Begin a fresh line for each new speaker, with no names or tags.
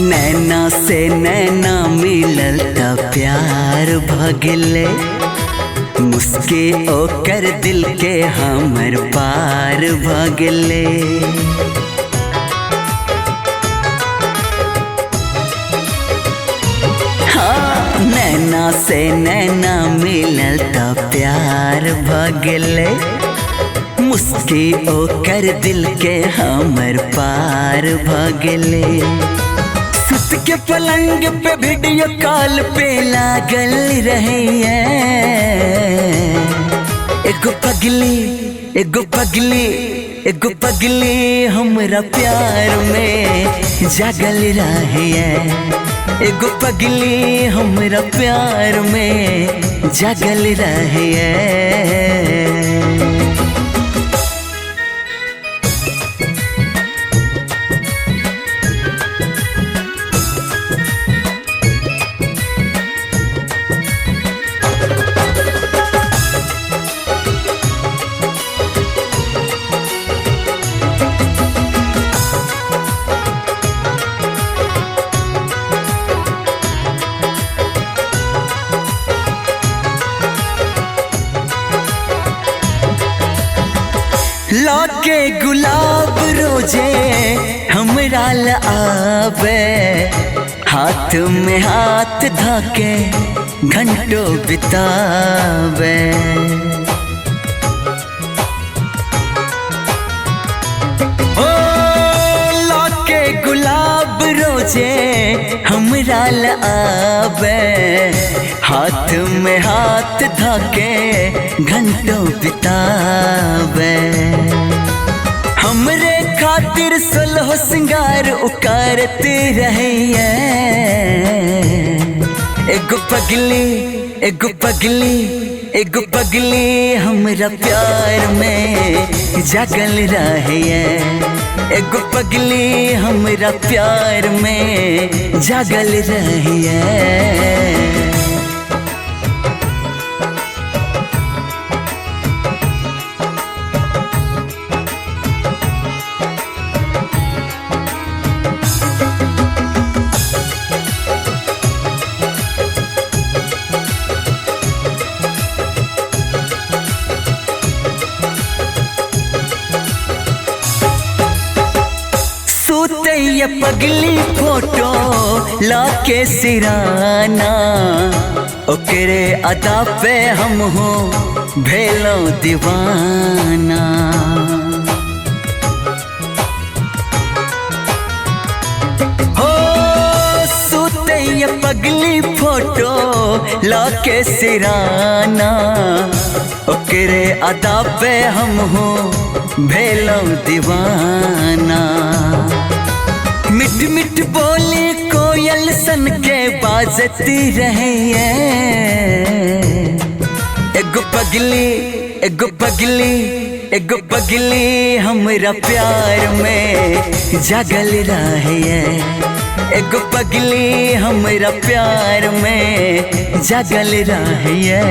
नैना से नैना मिलल त प्यार भगले, मुस्के ओकर दिल के हमर पार भगले। हाँ, नैना से नैना मिलल त प्यार भगले, मुस्की ओकर दिल के हमर पार भगले। सुत के पलंग पे वीडियो कॉल पे लागल रहे एगो पगली एगो पगली एगो पगली हमरा प्यार में जागल रहे। एगो पगली हमरा प्यार में जागल रहे। लाके गुलाब रोजे हमरा आवे, हाथ में हाथ धाके घंटों बितावे। ओ लाके गुलाब रोजे हमरा आवे, हाथ में हाथ धाके घंटों बितावे। हमरे खातिर सोलह सिंगार उकारते रहे। एगो पगली एगो पगली एगो पगली हमरा प्यार में जागल रहे। एगो पगली हमरा प्यार में जागल रहे। ये पगली फोटो लाके सिराना, ओकरे अदा पे हम हो भेलो दीवाना। हो सूते ये पगली फोटो लाके सिराना, ओकरे अदा पे हम हो भेलो दीवाना। मिठ मिठ बोली कोयल सन के बाजती रहे। एगो पगली एगो पगली एगो पगली हमरा प्यार में जागल रहे। एगो पगली हमरा प्यार में जागल रहे।